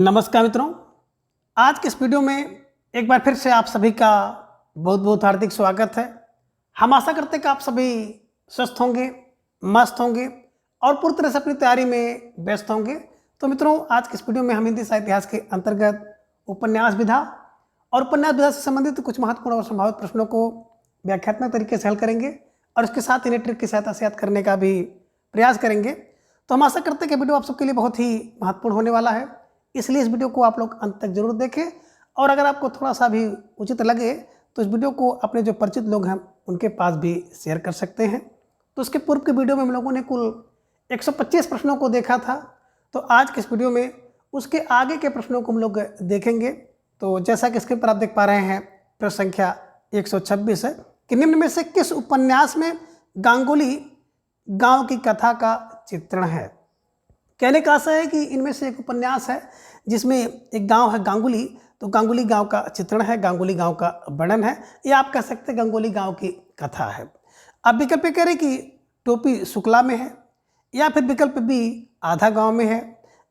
नमस्कार मित्रों, आज के इस वीडियो में एक बार फिर से आप सभी का बहुत बहुत हार्दिक स्वागत है। हम आशा करते हैं कि आप सभी स्वस्थ होंगे, मस्त होंगे और पूरी तरह से अपनी तैयारी में व्यस्त होंगे। तो मित्रों, आज के इस वीडियो में हम हिंदी साहित्य इतिहास के अंतर्गत उपन्यास विधा और उपन्यास विधा से संबंधित कुछ महत्वपूर्ण और संभावित प्रश्नों को व्याख्यात्मक तरीके से हल करेंगे और इसके साथ इन्हें ट्रिक की सहायता से याद करने का भी प्रयास करेंगे। तो हम आशा करते हैं कि वीडियो आप सबके लिए बहुत ही महत्वपूर्ण होने वाला है, इसलिए इस वीडियो को आप लोग अंत तक जरूर देखें। और अगर आपको थोड़ा सा भी उचित लगे तो इस वीडियो को अपने जो परिचित लोग हैं उनके पास भी शेयर कर सकते हैं। तो उसके पूर्व के वीडियो में हम लोगों ने कुल 125 प्रश्नों को देखा था, तो आज के इस वीडियो में उसके आगे के प्रश्नों को हम लोग देखेंगे। तो जैसा कि स्क्रीन पर आप देख पा रहे हैं, प्रश्न संख्या 126 है कि निम्न में से किस उपन्यास में गांगुली गांव की कथा का चित्रण है। कहने का आशा है कि इनमें से एक उपन्यास है जिसमें एक गांव है गांगुली, तो गांगुली गांव का चित्रण है, गांगुली गांव का वर्णन है, या आप कह सकते हैं गांगुली गांव की कथा है। अब विकल्प कह रहे कि टोपी शुक्ला में है, या फिर विकल्प बी आधा गांव में है,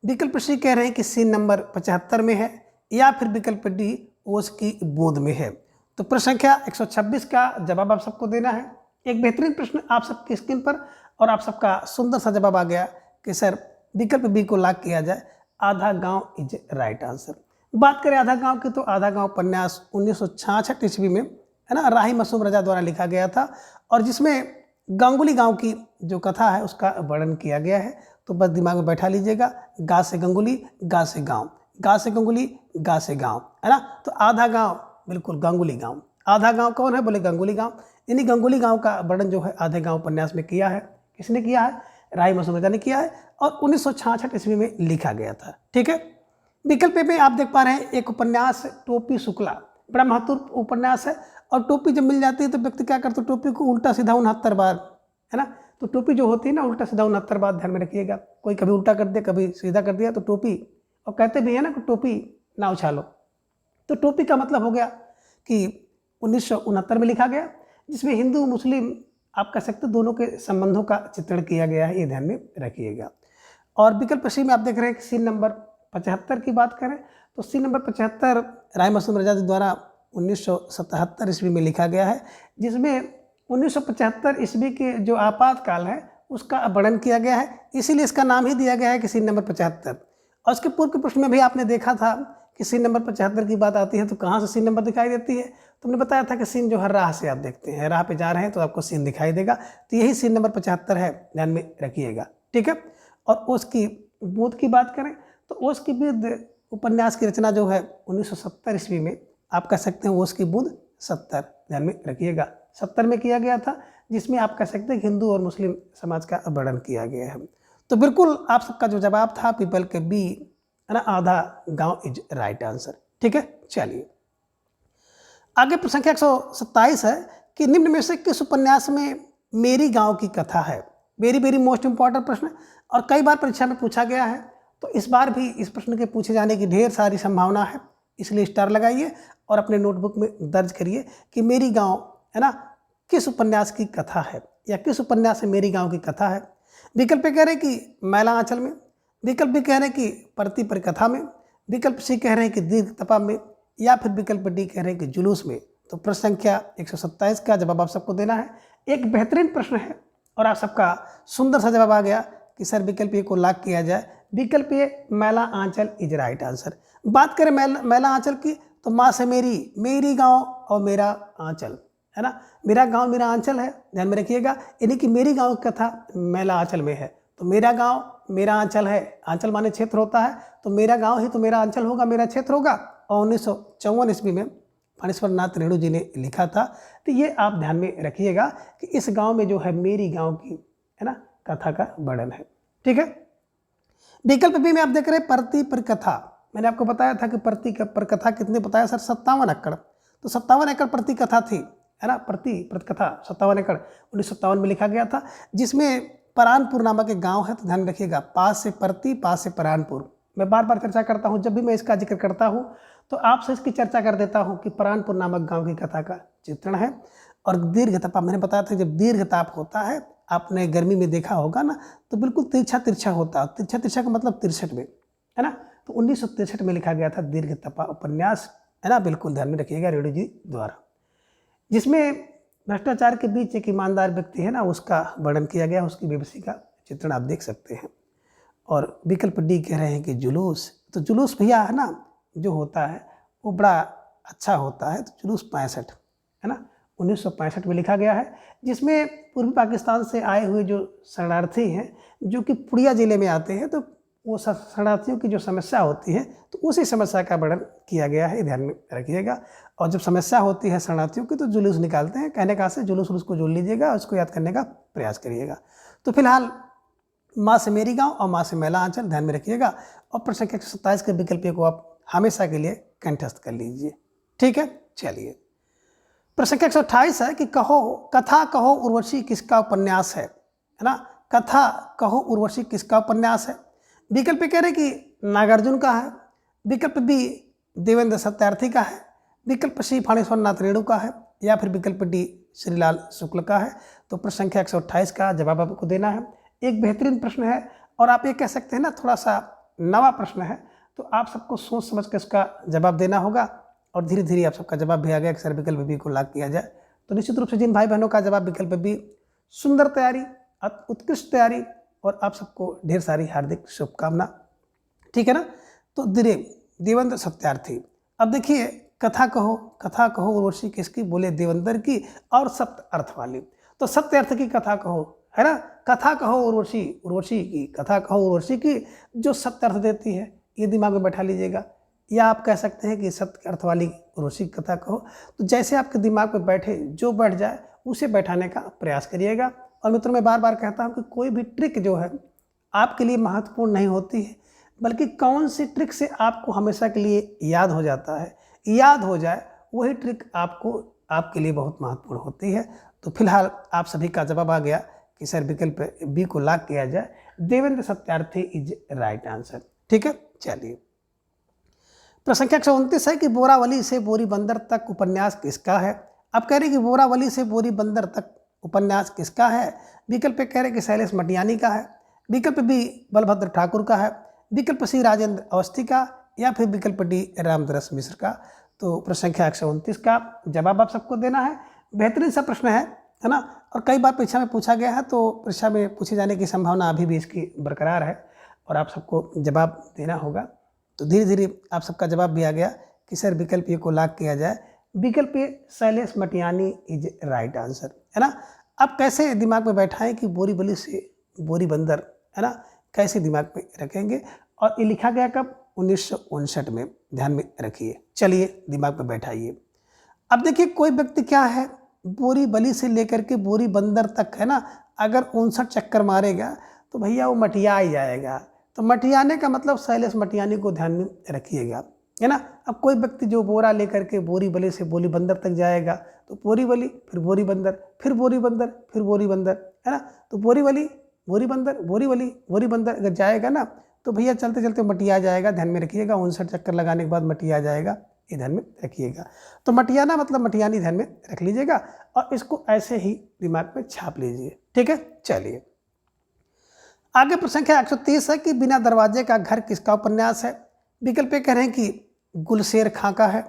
विकल्प सी कह रहे हैं कि सीन नंबर 75 में है, या फिर विकल्प डी ओस की बूंद में है। तो प्रश्न संख्या 126 का जवाब आप सबको देना है। एक बेहतरीन प्रश्न आप सबकी स्क्रीन पर और आप सबका सुंदर सा जवाब आ गया कि सर विकल्प बी को लॉक किया जाए, आधा गांव इज राइट आंसर। बात करें आधा गांव की, तो आधा गांव उपन्यास 1966 ईस्वी में है ना राही मासूम रजा द्वारा लिखा गया था, और जिसमें गांगुली गांव की जो कथा है उसका वर्णन किया गया है। तो बस दिमाग में बैठा लीजिएगा, गा से गंगुली, गा से गांव, गा से गंगुली, गा से गांव, है ना। तो आधा गांव बिल्कुल गांगुली गांव। आधा गांव कौन है? बोले गांगुली गांव। यानी गांगुली गांव का वर्णन जो है आधे गांव उपन्यास में किया है। किसने किया है? राही मासूम रजा ने किया है, और 1966 ईस्वी में लिखा गया था। ठीक है। विकल्प में आप देख पा रहे हैं एक उपन्यास टोपी शुक्ला, बड़ा महत्वपूर्ण उपन्यास है। और टोपी जब मिल जाती है तो व्यक्ति क्या करता है? टोपी को उल्टा सीधा 69 बार, है ना। तो टोपी जो होती है ना उल्टा सीधा 69 बार, ध्यान में रखिएगा। कोई कभी उल्टा कर दिया, कभी सीधा कर दिया, तो टोपी, और कहते भी है ना कि टोपी ना उछालो। तो टोपी का मतलब हो गया कि 1969 में लिखा गया, जिसमें हिंदू मुस्लिम आप कह सकते दोनों के संबंधों का चित्रण किया गया है, ये ध्यान में रखिएगा। और विकल्प सी में आप देख रहे हैं कि सीन नंबर 75 की बात करें तो सीन नंबर 75 राही मासूम रजा द्वारा 1977 ईस्वी में लिखा गया है, जिसमें 1975 ईस्वी के जो आपातकाल है उसका वर्णन किया गया है, इसीलिए इसका नाम ही दिया गया है कि सीन नंबर 75। और उसके पूर्व के प्रश्न में भी आपने देखा था कि सीन नंबर 75 की बात आती है तो कहाँ से सीन नंबर दिखाई देती है। तो हमने बताया था कि सीन जो हर राह से आप देखते हैं, राह पे जा रहे हैं तो आपको सीन दिखाई देगा, तो यही सीन नंबर 75 है, ध्यान में रखिएगा। ठीक है। और ओस की बूंद की बात करें तो ओस की बूंद उपन्यास की रचना जो है 1970 ईस्वी में, आप कह सकते हैं ओस की बूंद 70, ध्यान में रखिएगा, 70 में किया गया था, जिसमें आप कह सकते हैं हिंदू और मुस्लिम समाज का वर्णन किया गया है। तो बिल्कुल आप सबका जो जवाब था पीपल के बी, है ना, आधा गांव इज राइट आंसर। ठीक है। चलिए आगे प्रश्न संख्या 127 है कि निम्न में से किस उपन्यास में मेरी गांव की कथा है। वेरी वेरी मोस्ट इंपॉर्टेंट प्रश्न, और कई बार परीक्षा में पूछा गया है, तो इस बार भी इस प्रश्न के पूछे जाने की ढेर सारी संभावना है, इसलिए स्टार लगाइए और अपने नोटबुक में दर्ज करिए कि मेरी गांव, है ना, किस उपन्यास की कथा है, या किस उपन्यास में मेरी गांव की कथा है। विकल्प कह रहे हैं कि मैला आंचल में, विकल्प भी कह रहे हैं कि परती परिकथा में, विकल्प सी कह रहे हैं कि दीर्घ तपा में, या फिर विकल्प डी कह रहे हैं कि जुलूस में। तो प्रश्न संख्या 127 का जवाब आप सबको देना है। एक बेहतरीन प्रश्न है और आप सबका सुंदर सा जवाब आ गया कि सर विकल्प ए को लॉक किया जाए, विकल्प ए मैला आंचल इज राइट आंसर। बात करें मैला आंचल की, तो माँ से मेरी, मेरी गाँव और मेरा आंचल, है ना, मेरा गाँव मेरा आंचल है, ध्यान में रखिएगा। यानी कि मेरी गाँव की कथा मैला आंचल में है, तो मेरा गाँव मेरा आंचल है, आंचल माने क्षेत्र होता है, तो मेरा गांव ही तो मेरा आंचल होगा, मेरा क्षेत्र होगा। और 1954 ईस्वी में फणीश्वर नाथ रेणु जी ने लिखा था। तो ये आप ध्यान में रखिएगा कि इस गांव में जो है मेरी गांव की, है ना, कथा का वर्णन है। ठीक है। विकल्प बी में आप देख रहे हैं परती परिकथा। मैंने आपको बताया था कि परती परिकथा कितने बताया सर? 57 एकड़। तो 57 एकड़ प्रति कथा थी, है ना, प्रति कथा 57 एकड़ 1957 में लिखा गया था, जिसमें परानपुर नामक एक गांव है। तो ध्यान रखिएगा, पास से परती, पास से परानपुर। मैं बार बार चर्चा करता हूं, जब भी मैं इसका जिक्र करता हूं तो आपसे इसकी चर्चा कर देता हूं कि परानपुर नामक गांव की कथा का चित्रण है। और दीर्घ तपा, मैंने बताया था जब दीर्घ ताप होता है, आपने गर्मी में देखा होगा ना, तो बिल्कुल तिरछा तिरछा होता है। तिरछा तिरछा का मतलब 63 में, है ना। तो 1963 में लिखा गया था दीर्घ तपा उपन्यास, है ना, बिल्कुल ध्यान में रखिएगा, रेड्डी जी द्वारा, जिसमें भ्रष्टाचार के बीच एक ईमानदार व्यक्ति है ना, उसका वर्णन किया गया, उसकी बेबसी का चित्रण आप देख सकते हैं। और विकल्प डी कह रहे हैं कि जुलूस, तो जुलूस भैया है ना जो होता है वो बड़ा अच्छा होता है, तो जुलूस 65 है ना, 1965 में लिखा गया है, जिसमें पूर्वी पाकिस्तान से आए हुए जो शरणार्थी हैं जो कि पुड़िया ज़िले में आते हैं, तो वो शरणार्थियों की जो समस्या होती है तो उसी समस्या का वर्णन किया गया है, ध्यान में रखिएगा। और जब समस्या होती है शरणार्थियों की तो जुलूस निकालते हैं, कहने का से जुलूस उसको जोड़ लीजिएगा, उसको याद करने का प्रयास करिएगा। तो फिलहाल माँ से मेरी गाँव और माँ से मेला आंचल ध्यान में रखिएगा, और प्रश्न संख्या 27 के विकल्प को आप हमेशा के लिए कंठस्थ कर लीजिए, ठीक है। चलिए, प्रश्न संख्या 128 है कि कथा कहो उर्वशी किसका उपन्यास है ना, कथा कहो उर्वशी किसका उपन्यास है। विकल्प कह रहे कि नागार्जुन का है, विकल्प बी देवेंद्र सत्यार्थी का है, विकल्प सी फणेश्वर नाथ रेणु का है, या फिर विकल्प डी श्रीलाल शुक्ल का है। तो प्रश्न संख्या 128 का जवाब आपको देना है। एक बेहतरीन प्रश्न है, और आप ये कह सकते हैं ना थोड़ा सा नवा प्रश्न है, तो आप सबको सोच समझ के इसका जवाब देना होगा, और धीरे धीरे आप सबका जवाब भी आ गया कि सर विकल्प बी को लॉक किया जाए। तो निश्चित रूप से जिन भाई बहनों का जवाब विकल्प बी, सुंदर तैयारी, उत्कृष्ट तैयारी, और आप सबको ढेर सारी हार्दिक शुभकामना, ठीक है ना। तो देवेंद्र सत्यार्थी। अब देखिए, कथा कहो उर्वशी किसकी, बोले देवेंद्र की, और सप्त अर्थ वाली, तो सत्य अर्थ की कथा कहो, है ना, कथा कहो उर्वशी की, कथा कहो उर्वशी की, जो सत्य अर्थ देती है, ये दिमाग में बैठा लीजिएगा। या आप कह सकते हैं कि सत्य अर्थ वाली उर्वशी की कथा कहो, तो जैसे आपके दिमाग में बैठे, जो बैठ जाए उसे बैठाने का प्रयास करिएगा। और मित्रों, मैं बार बार कहता हूँ कि कोई भी ट्रिक जो है आपके लिए महत्वपूर्ण नहीं होती है, बल्कि कौन सी ट्रिक से आपको हमेशा के लिए याद हो जाता है, याद हो जाए, वही ट्रिक आपके लिए बहुत महत्वपूर्ण होती है। तो फिलहाल आप सभी का जवाब आ गया कि सर विकल्प बी को लॉक किया जाए, Devendra Satyarthi is right answer, ठीक है। चलिए, प्रश्न संख्या 129 है कि बोरावली से बोरी बंदर तक उपन्यास किसका है। अब कह रहे कि बोरावली से बोरी बंदर तक उपन्यास किसका है। विकल्प कह रहे कि शैलेश मटियानी का है, विकल्प बी बलभद्र ठाकुर का है, विकल्प सी राजेंद्र अवस्थी का, या फिर विकल्प डी रामदरस मिश्र का। तो प्रश्न संख्या 129 का जवाब आप सबको देना है। बेहतरीन सा प्रश्न है ना, और कई बार परीक्षा में पूछा गया है, तो परीक्षा में पूछे जाने की संभावना अभी भी इसकी बरकरार है, और आप सबको जवाब देना होगा। तो धीरे धीरे आप सबका जवाब भी आ गया कि सर विकल्प ए को लॉक किया जाए, विकल्प A Shailesh Matiyani is right answer, है ना। अब कैसे दिमाग में बैठाएं कि बोरीवली से बोरी बंदर, है ना, कैसे दिमाग में रखेंगे, और ये लिखा गया कब, 1959 में, ध्यान में रखिए। चलिए, दिमाग में बैठाइए। अब देखिए, कोई व्यक्ति क्या है, बोरीवली से लेकर के बोरी बंदर तक, है ना, अगर 59 चक्कर मारेगा तो भैया वो मटिया ही जाएगा। तो मटियाने का मतलब शैलेश मटियानी को ध्यान में रखिएगा, है ना। अब कोई व्यक्ति जो बोरा लेकर के बोरीवली से बोरी बंदर तक जाएगा, तो बोरीवली, फिर बोरी बंदर, फिर बोरी बंदर, फिर बोरी बंदर, है ना। तो बोरीवली, बोरी बंदर, बोरीवली, बोरी बंदर अगर जाएगा ना, तो भैया चलते चलते मटिया जाएगा, ध्यान में रखिएगा। 59 चक्कर लगाने के बाद मटिया जाएगा, ये ध्यान में रखिएगा। तो मटियाना मतलब मटियानी, ध्यान में रख लीजिएगा, और इसको ऐसे ही दिमाग में छाप लीजिए, ठीक है। चलिए, आगे प्रश्न संख्या 130 है कि बिना दरवाजे का घर किसका उपन्यास है। विकल्प कह रहे हैं कि गुलशेर खां का है,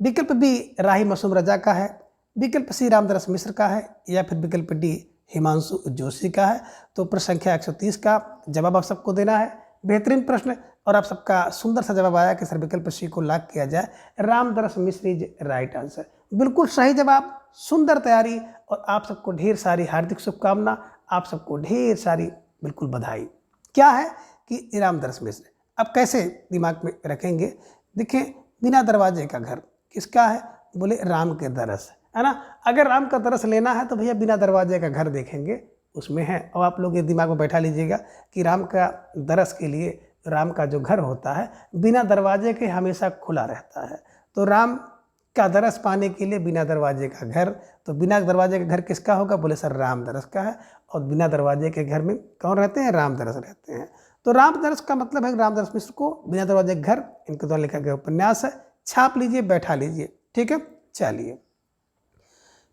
विकल्प बी राही मासूम रजा का है, विकल्प सी रामदरस मिश्र का है, या फिर विकल्प डी हिमांशु जोशी का है। तो प्रश्न संख्या 130 का जवाब आप सबको देना है। बेहतरीन प्रश्न, और आप सबका सुंदर सा जवाब आया कि सर विकल्प सी को लॉक किया जाए, रामदरस मिश्र इज राइट आंसर। बिल्कुल सही जवाब, सुंदर तैयारी, और आप सबको ढेर सारी हार्दिक शुभकामना, आप सबको ढेर सारी बिल्कुल बधाई। क्या है कि रामदरस मिश्र। अब कैसे दिमाग में रखेंगे, देखिए, बिना दरवाजे का घर किसका है, बोले राम के दरस, है ना। अगर राम का दरस लेना है तो भैया बिना दरवाजे का घर देखेंगे, उसमें है। और आप लोग ये दिमाग में बैठा लीजिएगा कि राम का दरस के लिए राम का जो घर होता है बिना दरवाजे के हमेशा खुला रहता है। तो राम का दरस पाने के लिए बिना दरवाजे का घर, तो बिना दरवाजे का घर किसका होगा, बोले सर रामदरस का है। और बिना दरवाजे के घर में कौन रहते हैं, रामदरस रहते हैं। तो रामदरस का मतलब है रामदरस मिश्र को बिना दरवाजे के घर, इनके द्वारा लिखा गया उपन्यास है। छाप लीजिए, बैठा लीजिए, ठीक है। चलिए,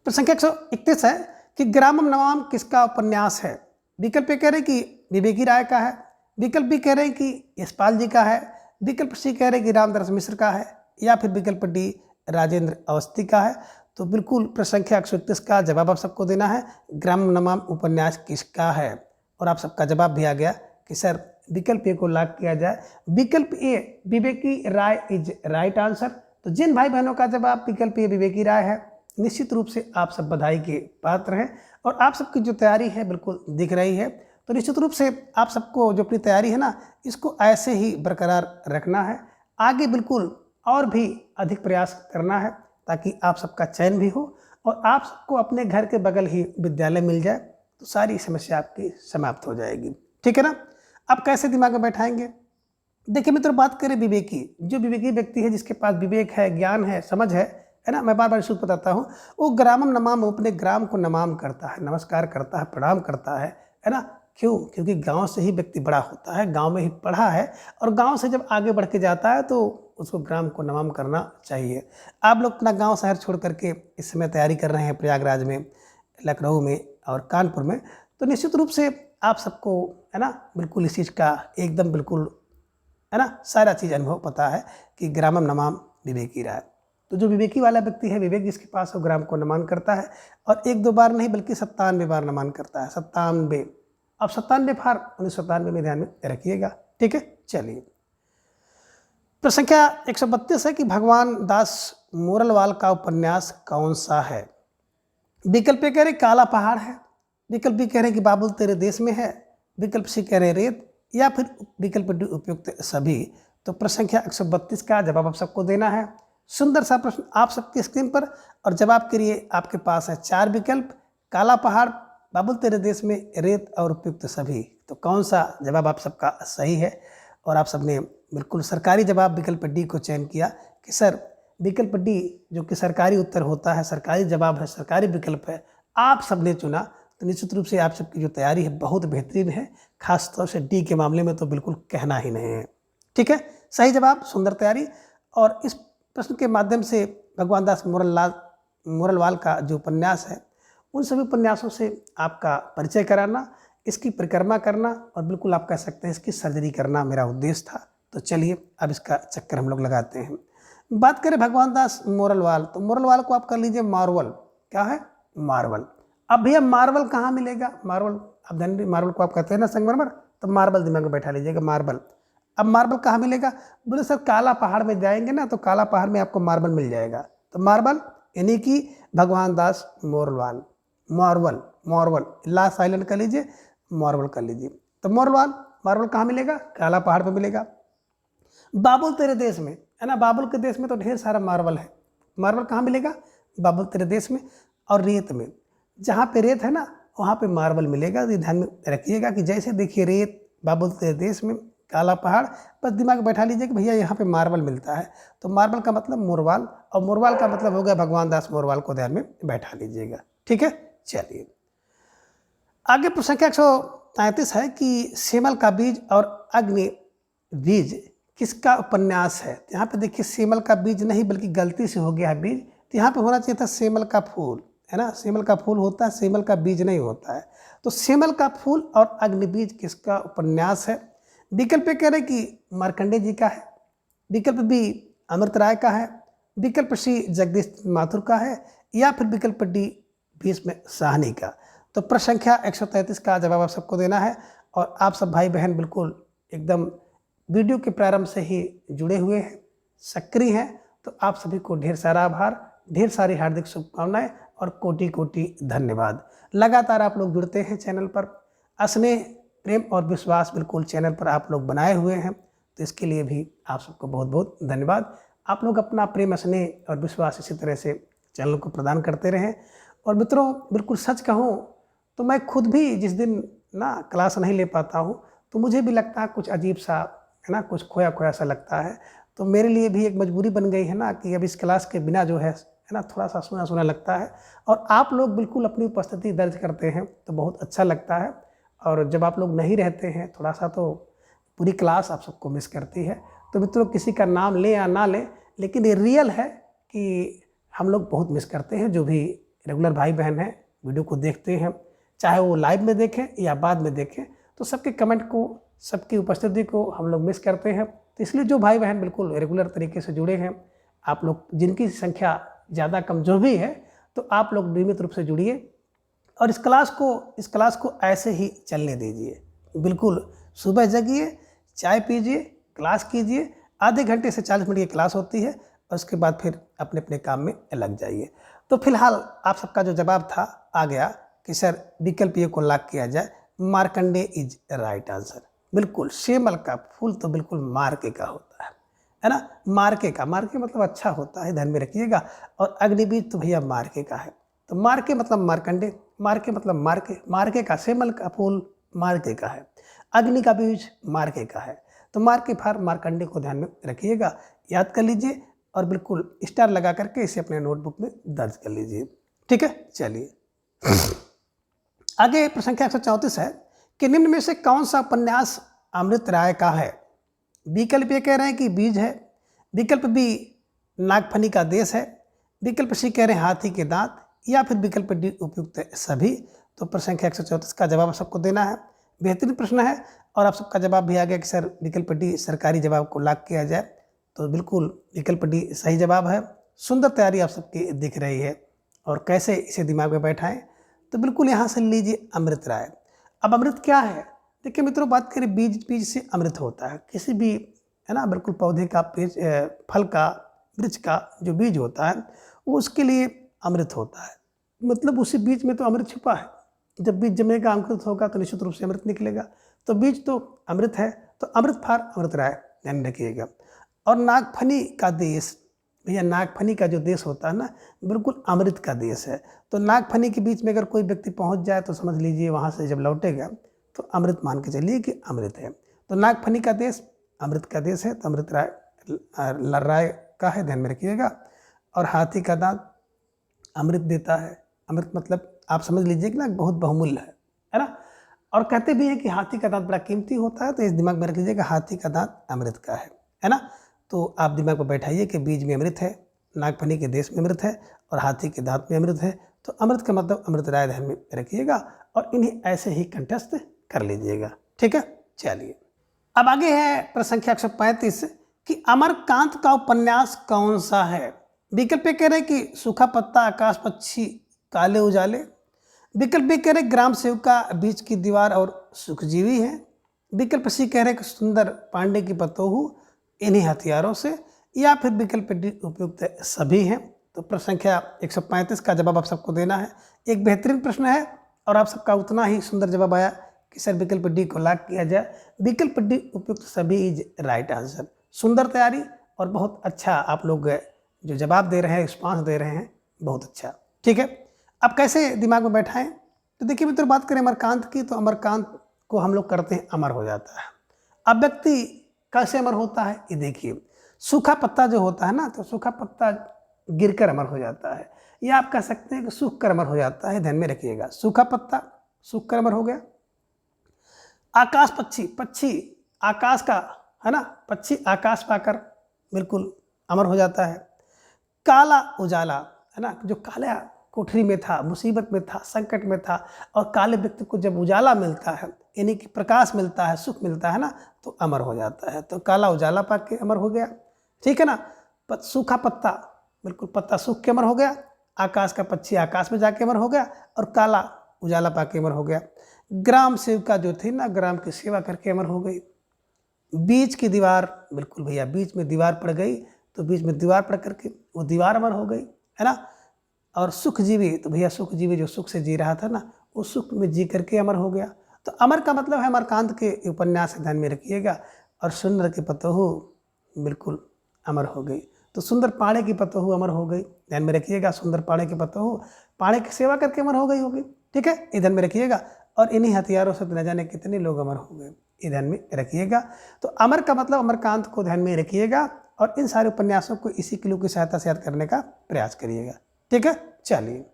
प्रश्न संख्या 131 है कि ग्रामम नवाम किसका उपन्यास है। विकल्प कह रहे हैं कि विवेकी राय का है, विकल्प भी कह रहे हैं कि यशपाल जी का है, विकल्प सी कह रहे कि रामदास मिश्र का है, या फिर विकल्प डी राजेंद्र अवस्थी का है। तो बिल्कुल प्रश्न संख्या 131 का जवाब आप सबको देना है, ग्राम नमाम उपन्यास किसका है। और आप सबका जवाब भी आ गया कि सर विकल्प ए को लॉक किया जाए। विकल्प ए विवेकी राय इज राइट आंसर। तो जिन भाई बहनों का जवाब विकल्प ए विवेकी राय है, निश्चित रूप से आप सब बधाई के पात्र हैं और आप सबकी जो तैयारी है बिल्कुल दिख रही है। तो निश्चित रूप से आप सबको जो अपनी तैयारी है ना, इसको ऐसे ही बरकरार रखना है, आगे बिल्कुल और भी अधिक प्रयास करना है ताकि आप सबका चयन भी हो और आप सबको अपने घर के बगल ही विद्यालय मिल जाए, तो सारी समस्या आपकी समाप्त हो जाएगी। ठीक है ना। अब कैसे दिमाग में बैठाएंगे? देखिए मित्रों, बात करें विवेकी, जो विवेकी व्यक्ति है, जिसके पास विवेक है, ज्ञान है, समझ है ना, मैं बार बार सूत्र बताता हूँ, वो ग्रामम नमाम, अपने ग्राम को नमाम करता है, नमस्कार करता है, प्रणाम करता है ना। क्यों? क्योंकि गांव से ही व्यक्ति बड़ा होता है, गांव में ही पढ़ा है और गांव से जब आगे बढ़ के जाता है तो उसको ग्राम को नमाम करना चाहिए। आप लोग अपना गांव शहर छोड़ करके इस समय तैयारी कर रहे हैं प्रयागराज में, लखनऊ में और कानपुर में, तो निश्चित रूप से आप सबको है ना बिल्कुल इस चीज़ का एकदम बिल्कुल है ना सारा चीज़ अनुभव पता है कि ग्रामम नमाम विवेकी राय। तो जो विवेकी वाला व्यक्ति है, विवेक जिसके पास वो ग्राम को नमन करता है और 1-2 बार नहीं बल्कि 97 बार नमन करता है। 97। अब 97 फार 1997 में ध्यान में रखिएगा। ठीक है, चलिए। तो संख्या 132 है कि भगवान दास मोरलवाल का उपन्यास कौन सा है। विकल्प ए कह रहे काला पहाड़ है, विकल्प बी कह रहे कि बाबुल तेरे देश में है, विकल्प सी कह रहे रेत, या फिर विकल्प डी उपयुक्त सभी। तो प्रश्न संख्या 132 का जवाब आप सबको देना है। सुंदर सा प्रश्न आप सबकी स्क्रीन पर, और जवाब के लिए आपके पास है 4 विकल्प, काला पहाड़, बाबुल तेरे देश में, रेत और उपयुक्त सभी। तो कौन सा जवाब आप सबका सही है? और आप सबने बिल्कुल सरकारी जवाब विकल्प डी को चयन किया कि सर विकल्प डी जो कि सरकारी उत्तर होता है, सरकारी जवाब है, सरकारी विकल्प है, आप सबने चुना। तो निश्चित रूप से आप सबकी जो तैयारी है बहुत बेहतरीन है, खास तौर से डी के मामले में तो बिल्कुल कहना ही नहीं है। ठीक है, सही जवाब, सुंदर तैयारी। और इस प्रश्न के माध्यम से भगवान दास मोरलवाल का जो उपन्यास है, उन सभी उपन्यासों से आपका परिचय कराना, इसकी परिक्रमा करना और बिल्कुल आप कह सकते हैं इसकी सर्जरी करना मेरा उद्देश्य था। तो चलिए अब इसका चक्कर हम लोग लगाते हैं। बात करें भगवान दास मोरलवाल, तो मोरलवाल को आप कर लीजिए मार्वल। क्या है? मार्वल। अब भैया मार्बल कहाँ मिलेगा? मार्बल, अब धन मार्बल को आप कहते हैं ना संगमरमर, तो मार्बल दिमाग में बैठा लीजिएगा, मार्बल। अब मार्बल कहाँ मिलेगा? बोले सर काला पहाड़ में जाएंगे ना तो काला पहाड़ में आपको मार्बल मिल जाएगा। तो मार्बल यानी कि भगवान दास मोरलवाल, मार्बल, मार्बल ला साइलेंट कर लीजिए, मार्बल कर लीजिए। तो मोरलवाल, मार्बल कहाँ मिलेगा? काला पहाड़ पे मिलेगा। बाबुल तेरे देश में, है ना, बाबुल के देश में तो ढेर सारा मार्बल है, मार्बल कहाँ मिलेगा? बाबुल तेरे देश में। और रेत में, जहाँ पे रेत है ना वहाँ पे मार्बल मिलेगा। ये ध्यान में रखिएगा कि जैसे देखिए रेत, बाबुल तेरे देश में, काला पहाड़, बस दिमाग बैठा लीजिए कि भैया यहाँ पे मार्बल मिलता है। तो मार्बल का मतलब मोरवाल, और मोरवाल का मतलब हो गया भगवान दास मोरवाल को ध्यान में बैठा लीजिएगा। ठीक है, चलिए आगे। प्रश्न संख्या 133 है कि सेमल का बीज और अग्नि बीज किसका उपन्यास है। यहाँ पे देखिए सेमल का बीज नहीं बल्कि गलती से हो गया है बीज, तो यहाँ पे होना चाहिए था सेमल का फूल, है ना, सेमल का फूल होता है, सेमल का बीज नहीं होता है। तो सेमल का फूल और अग्निबीज किसका उपन्यास है। विकल्प कह रहे कि मार्कंडेय जी का है, विकल्प बी अमृत राय का है, विकल्प सी जगदीश माथुर का है, या फिर विकल्प डी भीष्म साहनी का। तो प्रश्न संख्या 133 का जवाब आप सबको देना है। और आप सब भाई बहन बिल्कुल एकदम वीडियो के प्रारंभ से ही जुड़े हुए हैं, सक्रिय हैं, तो आप सभी को ढेर सारा आभार, ढेर सारी हार्दिक शुभकामनाएं और कोटि कोटि धन्यवाद। लगातार आप लोग जुड़ते हैं चैनल पर, स्नेह प्रेम और विश्वास बिल्कुल चैनल पर आप लोग बनाए हुए हैं, तो इसके लिए भी आप सबको बहुत बहुत धन्यवाद। आप लोग अपना प्रेम, स्नेह और विश्वास इसी तरह से चैनल को प्रदान करते रहें। और मित्रों बिल्कुल सच कहूँ तो मैं खुद भी जिस दिन ना क्लास नहीं ले पाता हूँ तो मुझे भी लगता है कुछ अजीब सा, है ना, कुछ खोया खोया सा लगता है। तो मेरे लिए भी एक मजबूरी बन गई है ना कि अब इस क्लास के बिना जो है ना थोड़ा सा सुना सुना लगता है। और आप लोग बिल्कुल अपनी उपस्थिति दर्ज करते हैं तो बहुत अच्छा लगता है। और जब आप लोग नहीं रहते हैं थोड़ा सा तो पूरी क्लास आप सबको मिस करती है। तो मित्रों किसी का नाम ले या ना ले, लेकिन ये रियल है कि हम लोग बहुत मिस करते हैं। जो भी रेगुलर भाई बहन हैं वीडियो को देखते हैं, चाहे वो लाइव में देखें या बाद में देखें, तो सबके कमेंट को, सबकी उपस्थिति को हम लोग मिस करते हैं। तो इसलिए जो भाई बहन बिल्कुल रेगुलर तरीके से जुड़े हैं, आप लोग जिनकी संख्या ज़्यादा कम जो भी है, तो आप लोग नियमित रूप से जुड़िए और इस क्लास को ऐसे ही चलने दीजिए। बिल्कुल सुबह जगिए, चाय पीजिए, क्लास कीजिए, आधे घंटे से 40 मिनट की क्लास होती है और उसके बाद फिर अपने अपने काम में लग जाइए। तो फिलहाल आप सबका जो जवाब था आ गया कि सर विकल्प ए को लॉक किया जाए, मार्कंडे इज राइट आंसर। बिल्कुल शेमल का फूल तो बिल्कुल मार्के का होता है ना, मार्के का, मार्के मतलब अच्छा होता है, ध्यान में रखिएगा। और अग्निबीज तो भैया मार्के का है, तो मार्के मतलब मार्कंडे, मार्के मतलब मार्के, मार्के का शेमल का फूल मार्के का है, अग्नि का बीज मार्के का है, तो मार्के फार मार्कंडे को ध्यान में रखिएगा, याद कर लीजिए और बिल्कुल स्टार लगा करके इसे अपने नोटबुक में दर्ज कर लीजिए। ठीक है, चलिए आगे प्रश्न संख्या 134 है कि निम्न में से कौन सा उपन्यास अमृत राय का है। विकल्प ये कह रहे हैं कि बीज है, विकल्प बी नागफनी का देश है, विकल्प सी कह रहे हैं हाथी के दांत, या फिर विकल्प डी उपयुक्त है सभी। तो प्रश्न संख्या 134 का जवाब सबको देना है। बेहतरीन प्रश्न है और आप सबका जवाब भी आ गया कि सर विकल्प डी सरकारी जवाब को लॉक किया जाए, तो बिल्कुल विकल्प डी सही जवाब है। सुंदर तैयारी आप सबकी दिख रही है और कैसे इसे दिमाग में बैठाएं, तो बिल्कुल यहाँ से लीजिए अमृत राय। अब अमृत क्या है, देखिए मित्रों, बात करें बीज से अमृत होता है, किसी भी है ना बिल्कुल पौधे का फल का वृक्ष का जो बीज होता है वो उसके लिए अमृत होता है, मतलब उसी बीज में तो अमृत छिपा है। जब बीज जमेगा अंकुरित होगा तो निश्चित रूप से अमृत निकलेगा, तो बीज तो अमृत है, तो अमृत फार अमृत राय, ध्यान रखिएगा। और नागफनी का देश, भैया नागफनी का जो देश होता है ना बिल्कुल अमृत का देश है, तो नागफनी के बीच में अगर कोई व्यक्ति पहुंच जाए तो समझ लीजिए वहाँ से जब लौटेगा तो अमृत मान के चलिए कि अमृत है। तो नागफनी का देश अमृत का देश है, तो अमृत राय का है, ध्यान में रखिएगा। और हाथी का दांत अमृत देता है, अमृत मतलब आप समझ लीजिए कि ना बहुत बहुमूल्य है ना। और कहते भी हैं कि हाथी का दांत बड़ा कीमती होता है, तो इस दिमाग में रखिएगा हाथी का दांत अमृत का है ना। तो आप दिमाग में बैठाइए कि बीज में अमृत है, नागफनी के देश में अमृत है और हाथी के दांत में अमृत है, तो अमृत का मतलब अमृत राय ध्यान में रखिएगा और इन्हें ऐसे ही कंठस्थ कर लीजिएगा। ठीक है, चलिए अब आगे है प्रश्न संख्या 135 कि अमरकांत का उपन्यास कौन सा है। विकल्प कह रहे कि सूखा पत्ता, आकाश पक्षी, काले उजाले, विकल्प बी कह रहे ग्राम सेवका, बीच की दीवार और सुखजीवी है, विकल्प सी कह रहे कि सुंदर पांडे की पतोहू, इन्हीं हथियारों से, या फिर विकल्प डी उपयुक्त सभी हैं। तो प्रश्न संख्या 135 का जवाब आप सबको देना है। एक बेहतरीन प्रश्न है और आप सबका उतना ही सुंदर जवाब आया कि सर विकल्प डी को लॉक किया जाए, विकल्प डी उपयुक्त सभी इज राइट आंसर। सुंदर तैयारी और बहुत अच्छा आप लोग जो जवाब दे रहे हैं, रिस्पॉन्स दे रहे हैं, बहुत अच्छा। ठीक है, अब कैसे दिमाग में बैठाएं, तो देखिए मित्रों, बात करें अमरकांत की, तो अमरकांत को हम लोग करते हैं अमर हो जाता है। अब व्यक्ति कैसे अमर होता है ये देखिए, सूखा पत्ता जो होता है ना, तो सूखा पत्ता गिरकर अमर हो जाता है, या आप कह सकते हैं कि सूख कर अमर हो जाता है, ध्यान में रखिएगा। सूखा पत्ता सूख कर अमर हो गया। आकाश पक्षी, पक्षी आकाश का है ना, पक्षी आकाश पाकर बिल्कुल अमर हो जाता है। काला उजाला है ना, जो काला कोठरी में था, मुसीबत में था, संकट में था, और काले व्यक्ति को जब उजाला मिलता है, यानी कि प्रकाश मिलता है, सुख मिलता है ना, तो अमर हो जाता है। तो काला उजाला पा के अमर हो गया, ठीक है ना। सूखा पत्ता, बिल्कुल पत्ता सूख के अमर हो गया। आकाश का पक्षी आकाश में जाके अमर हो गया, और काला उजाला पा के अमर हो गया। ग्राम सेवका जो थी ना, ग्राम की सेवा करके अमर हो गई। बीच की दीवार, बिल्कुल भैया बीच में दीवार पड़ गई, तो बीच में दीवार पड़ करके वो दीवार अमर हो गई, है ना। और सुखजीवी, तो भैया सुखजीवी जो सुख से जी रहा था ना, वो सुख में जी करके अमर हो गया। तो अमर का मतलब है अमरकांत के उपन्यास ध्यान में रखिएगा। और सुंदर की पतोहू बिल्कुल अमर हो गई, तो सुंदर पाड़े की पतोहू अमर हो गई, ध्यान में रखिएगा। सुंदर पाड़े की पतोहू पाड़े की सेवा करके अमर हो गई होगी, ठीक है, ये ध्यान में रखिएगा। और इन्हीं हथियारों से न जाने कितने लोग अमर हो गए, ये ध्यान में रखिएगा। तो अमर का मतलब अमरकांत को ध्यान में रखिएगा और इन सारे उपन्यासों को इसी क्लू की सहायता से याद करने का प्रयास करिएगा, ठीक है। चलिए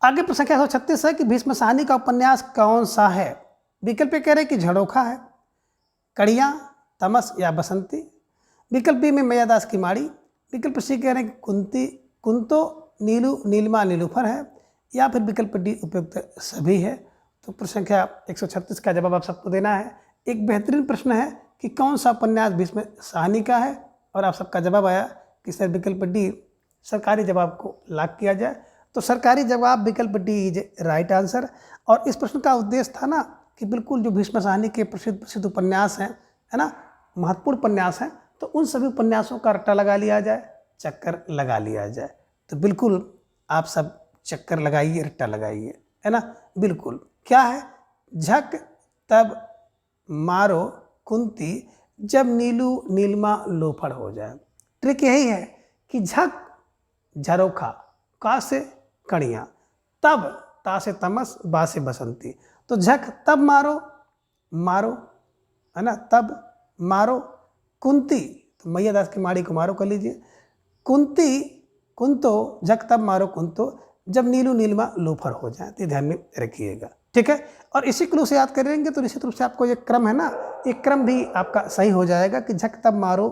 आगे प्रश्न संख्या 136 है कि भीष्म साहनी का उपन्यास कौन सा है। विकल्प कह रहे कि झड़ोखा है, कड़िया, तमस या बसंती। विकल्प बी में मैयादास की माड़ी। विकल्प सी कह रहे हैं कि कुंतो, नीलू, नीलमा, नीलूफर है, या फिर विकल्प डी उपयुक्त सभी है। तो प्रश्न संख्या 136 का जवाब आप सबको देना है। एक बेहतरीन प्रश्न है कि कौन सा उपन्यास भीष्म साहनी का है, और आप सबका जवाब आया कि सर विकल्प डी सरकारी जवाब को लॉक किया जाए। तो सरकारी जवाब विकल्प डी इज राइट आंसर। और इस प्रश्न का उद्देश्य था ना कि बिल्कुल जो भीष्म साहनी के प्रसिद्ध उपन्यास हैं, है ना, महत्वपूर्ण उपन्यास हैं, तो उन सभी उपन्यासों का रट्टा लगा लिया जाए, चक्कर लगा लिया जाए। तो बिल्कुल आप सब चक्कर लगाइए, रट्टा लगाइए, है ना। बिल्कुल क्या है, झक तब मारो कुंती जब नीलू नीलमा लोफड़ हो जाए। ट्रिक यही है कि झक झरोखा, का से कड़ियाँ, तब ता से तमस, बा से बसंती। तो झक तब मारो, मारो, है ना, तब मारो। कुंती, तो मैया दास की माड़ी को मारो कर लीजिए। कुंती कुंतो, झक तब मारो कुंतो जब नीलू नीलमा लोफर हो जाए। तो ध्यान में रखिएगा, ठीक है। और इसी क्लू से याद करेंगे तो निश्चित रूप से आपको ये क्रम है ना, एक क्रम भी आपका सही हो जाएगा कि झक तब मारो,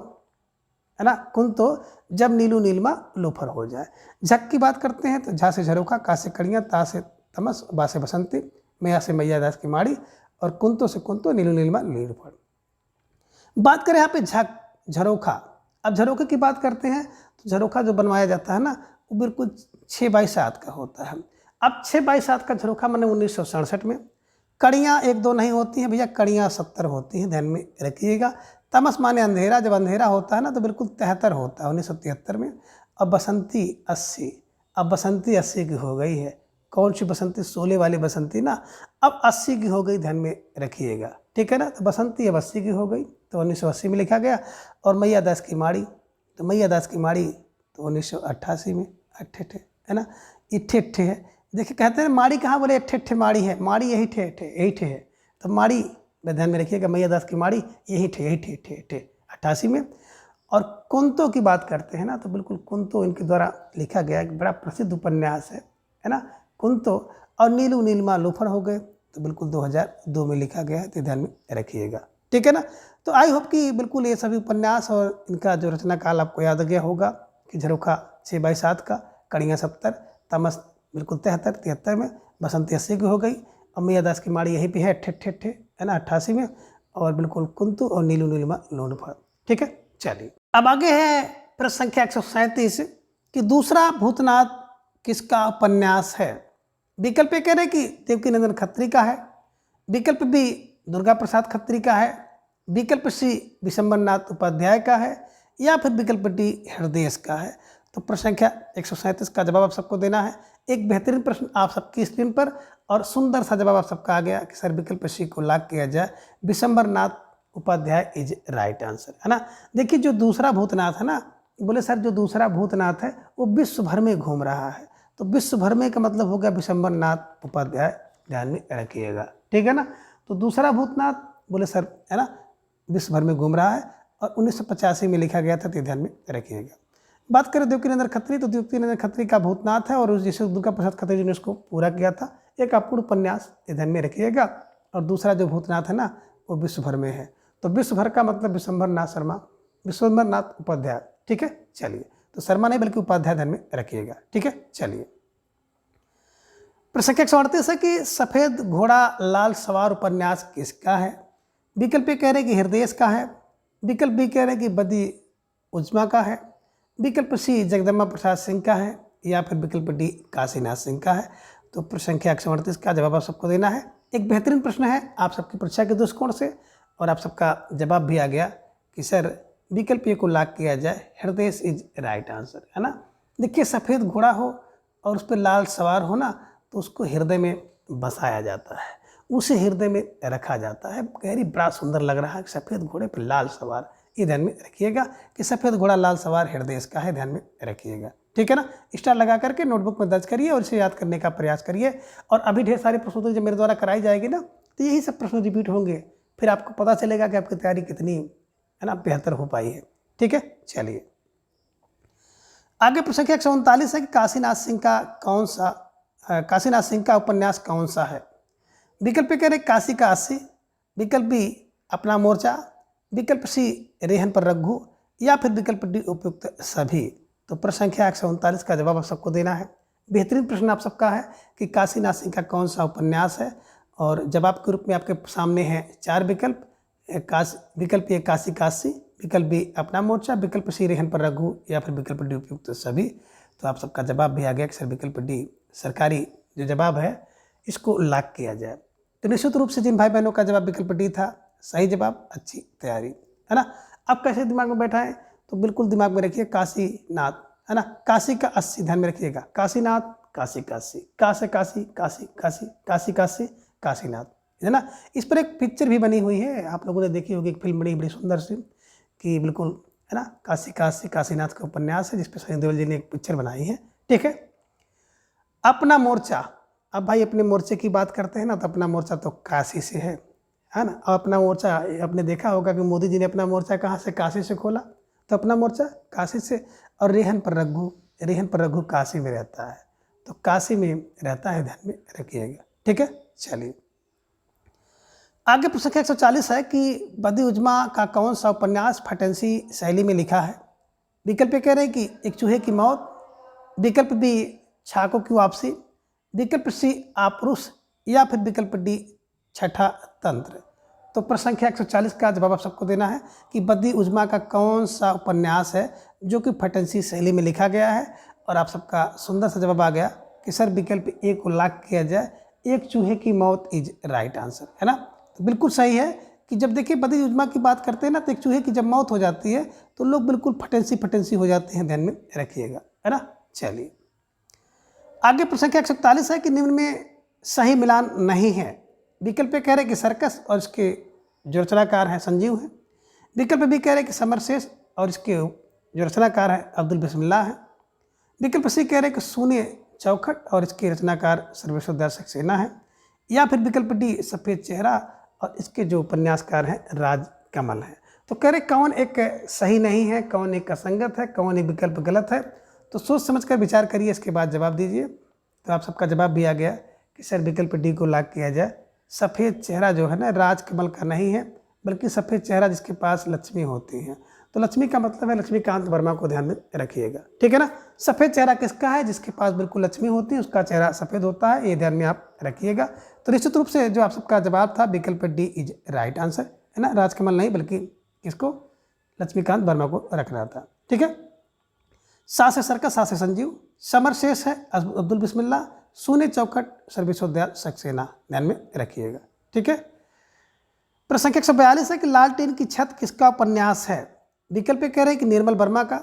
है ना, कुंतो जब नीलू नीलमा लोफर हो जाए। झक की बात करते हैं तो झा से झरोखा, का से कड़ियाँ, ता से तमस, बा से बसंती, मैया से मैया दास की माड़ी, और कुंतो से कुंतो, नीलू नीलमा लोफर। बात करें यहाँ पे झक झरोखा। अब झरोखे की बात करते हैं तो झरोखा जो बनवाया जाता है ना, वो बिल्कुल 6x7 का होता है। अब 6x7 का झरोखा मैंने 1967 में। कड़ियाँ 1-2 नहीं होती हैं भैया, कड़ियाँ 70 होती हैं, ध्यान में रखिएगा। तमस माने अंधेरा, जब अंधेरा होता है ना तो बिल्कुल 73 होता है 1973 में। अब बसंती 80, अब बसंती 80 की हो गई है। कौन सी बसंती, शोले वाली बसंती ना, अब 80 की हो गई, ध्यान में रखिएगा, ठीक है ना। तो बसंती अब 80 की हो गई, तो 1980 में लिखा गया। और मैया दास की माड़ी, तो मैया दास की माड़ी तो 1988 में, अट्ठे है ना, इट्ठे इट्ठे है। देखिए कहते हैं माड़ी कहाँ, बोले इट्ठे इट्ठे माड़ी है, माड़ी यही ठे ठे, यही ठे है। तो माड़ी ध्यान में रखिएगा, मैया दास की माड़ी यही ठे, यही ठे ठे ठे 88 में। और कुंतो की बात करते हैं ना, तो बिल्कुल कुंतो इनके द्वारा लिखा गया एक बड़ा प्रसिद्ध उपन्यास है ना, कुंतो। और नीलू नीलमा लोफर हो गए, तो बिल्कुल 2002 में लिखा गया है, तो ध्यान में रखिएगा, ठीक है ना। तो आई होप कि बिल्कुल ये सभी उपन्यास और इनका जो रचना काल आपको याद गया होगा कि झरोखा 6x7 का, कड़ियाँ 70, तमस बिल्कुल 73 में, बसंती 80 की हो गई, और मैया दास की माड़ी यहीं पे है, ठे है ना, 88 में, और बिल्कुल कुंतु और नीलू नीलिमा लोफर, ठीक है। चलिए अब आगे है प्रश्न संख्या 137 कि दूसरा भूतनाथ किसका उपन्यास है। विकल्प ए कह रहे कि देवकीनंदन खत्री का है, विकल्प बी दुर्गा प्रसाद खत्री का है, विकल्प सी विशंबरनाथ उपाध्याय का है, या फिर विकल्प डी हृदयेश का है। तो प्रश्न संख्या 137 का जवाब आप सबको देना है। एक बेहतरीन प्रश्न आप सबकी स्क्रीन पर, और सुंदर सा जवाब आप सबका आ गया कि सर विकल्प सी को लॉक किया जाए, Vishambarnath Upadhyay is right answer, है ना। देखिए जो दूसरा भूतनाथ है ना, बोले सर जो दूसरा भूतनाथ है वो विश्व भर में घूम रहा है, तो विश्व भर में का मतलब हो गया विशंबरनाथ उपाध्याय, ध्यान में रखिएगा, ठीक है ना। तो दूसरा भूतनाथ बोले सर, है ना, विश्व भर में घूम रहा है, और 1985 में लिखा गया था, तो ध्यान में रखिएगा। बात करें देवकीनंदन खत्री, तो देवकीनंदन खत्री का भूतनाथ है, और जिसे दुर्गा प्रसाद खत्री जी ने उसको पूरा किया था, एक अपूर्ण उपन्यास, ध्यान में रखिएगा। और दूसरा जो भूतनाथ है ना वो विश्व भर में है, तो विश्व भर का मतलब विशंबरनाथ शर्मा, विशंबरनाथ उपाध्याय, ठीक है। चलिए तो शर्मा नहीं बल्कि उपाध्याय ध्यान में रखिएगा, ठीक है। चलिए प्रश्न 138 है कि सफेद घोड़ा लाल सवार उपन्यास किसका है। विकल्प कह रहे कि हृदयेश का है, विकल्प बी कह रहे कि बदी उजमा का है, विकल्प सी जगदम्बा प्रसाद सिंह का है, या फिर विकल्प डी काशीनाथ सिंह का है। तो प्रश्न संख्या 138 का जवाब आप सबको देना है। एक बेहतरीन प्रश्न है आप सबकी परीक्षा के दृष्टिकोण से, और आप सबका जवाब भी आ गया कि सर विकल्प ए को लॉक किया जाए, हृदयेश इज राइट आंसर, है ना। देखिए सफ़ेद घोड़ा हो और उस पर लाल सवार हो ना, तो उसको हृदय में बसाया जाता है, उसे हृदय में रखा जाता है। गहरी बड़ा सुंदर लग रहा है कि सफ़ेद घोड़े पर लाल सवार, ये ध्यान में रखिएगा कि सफ़ेद घोड़ा लाल सवार हृदयेश का है, ध्यान में रखिएगा, ठीक है ना। स्टार लगा करके नोटबुक में दर्ज करिए और इसे याद करने का प्रयास करिए। और अभी ढेर सारी प्रश्नोत्तरी जब मेरे द्वारा कराई जाएगी ना, तो यही सब प्रश्न रिपीट होंगे, फिर आपको पता चलेगा कि आपकी तैयारी कितनी, है ना, बेहतर हो पाई है, ठीक है। चलिए आगे प्रश्न 139 है कि काशीनाथ सिंह का कौन सा, काशीनाथ सिंह का उपन्यास कौन सा है। विकल्प कह रहे काशी का 80, विकल्प बी अपना मोर्चा, विकल्प सी रेहन पर रघु, या फिर विकल्प डी उपयुक्त सभी। तो प्रश्न संख्या 139 का जवाब आप सबको देना है। बेहतरीन प्रश्न आप सबका है कि काशीनाथ सिंह का कौन सा उपन्यास है, और जवाब के रूप में आपके सामने हैं 4 विकल्प, विकल्प ए काशी काशी, विकल्प बी अपना मोर्चा, विकल्प सी रेहन पर रघु, या फिर विकल्प डी उपयुक्त सभी। तो आप सबका जवाब भी आ गया कि सर विकल्प डी सरकारी जो जवाब है इसको लॉक किया जाए। तो निश्चित रूप से जिन भाई बहनों का जवाब विकल्प डी था सही जवाब, अच्छी तैयारी, है ना। अब कैसे दिमाग में बैठा है, तो बिल्कुल दिमाग में रखिए काशीनाथ, है ना। काशी का 80 ध्यान में रखिएगा, काशीनाथ काशी काशी, काशी काशी काशी काशी काशी काशी काशीनाथ, है ना। इस पर एक पिक्चर भी बनी हुई है, आप लोगों ने देखी होगी, एक फिल्म बड़ी बड़ी सुंदर सी, कि बिल्कुल, है ना, काशी काशी काशीनाथ का उपन्यास है जिसपे सनी देओल जी ने एक पिक्चर बनाई है। ठीक है। अपना मोर्चा, अब भाई अपने मोर्चे की बात करते हैं ना, तो अपना मोर्चा तो काशी से है ना। और अपना मोर्चा आपने देखा होगा कि मोदी जी ने अपना मोर्चा कहाँ से, काशी से खोला, तो अपना मोर्चा काशी से। और रेहन पर रघु काशी में रहता है, तो काशी में रहता है, ध्यान में रखिएगा। ठीक है, चलिए आगे प्रश्न संख्या 140 है कि बदी उजमा का कौन सा उपन्यास फटेंसी शैली में लिखा है। विकल्प कह रहे हैं कि एक चूहे की मौत, विकल्प बी छाकों की वापसी, विकल्प सी आपुरुष, या फिर विकल्प डी छठा तंत्र। तो प्रश्न संख्या 140 का जवाब आप सबको देना है कि बदी उजमा का कौन सा उपन्यास है जो कि फटेंसी शैली में लिखा गया है। और आप सबका सुंदर सा जवाब आ गया कि सर विकल्प ए को लॉक किया जाए, एक चूहे की मौत इज राइट आंसर, है ना। तो बिल्कुल सही है कि जब देखिए बदी उजमा की बात करते हैं ना, तो एक चूहे की जब मौत हो जाती है तो लोग बिल्कुल फटेंसी हो जाते हैं, ध्यान में रखिएगा, है ना। चलिए आगे प्रश्न संख्या 141 है कि निम्न में सही मिलान नहीं है। विकल्प कह रहे हैं कि सर्कस और इसके जो रचनाकार हैं संजीव हैं, विकल्प भी कह रहे हैं कि समरशेष और इसके जो रचनाकार हैं अब्दुल बिस्मिल्लाह हैं, विकल्प सी कह रहे हैं कि शून्य चौखट और इसके रचनाकार सर्वेश्वर दयाल सक्सेना है, या फिर विकल्प डी सफ़ेद चेहरा और इसके जो उपन्यासकार हैं राजकमल हैं। तो कह रहे कौन एक सही नहीं है, कौन एक असंगत है, कौन एक विकल्प गलत है। तो सोच समझकर विचार करिए, इसके बाद जवाब दीजिए। तो आप सबका जवाब भी आ गया कि सर विकल्प डी को लॉक किया जाए। सफ़ेद चेहरा जो है ना राजकमल का नहीं है, बल्कि सफ़ेद चेहरा जिसके पास लक्ष्मी होती है। तो लक्ष्मी का मतलब है लक्ष्मीकांत वर्मा को ध्यान में रखिएगा, ठीक है ना। सफ़ेद चेहरा किसका है, जिसके पास बिल्कुल लक्ष्मी होती है उसका चेहरा सफ़ेद होता है, ये ध्यान में आप रखिएगा। तो निश्चित रूप से जो आप सबका जवाब था विकल्प डी इज राइट आंसर, है ना। राजकमल नहीं बल्कि किसको, लक्ष्मीकांत वर्मा को रखना था, ठीक है। सा से सर्कस, सा से संजीव, समरशेष है अब्दुल बिस्मिल्लाह, शून्य चौखट सर्वेश्वर दयाल सक्सेना, ध्यान में रखिएगा, ठीक है। प्रश्न संख्या 142 है कि लालटेन की छत किसका उपन्यास है। विकल्प कह रहे हैं कि निर्मल वर्मा का,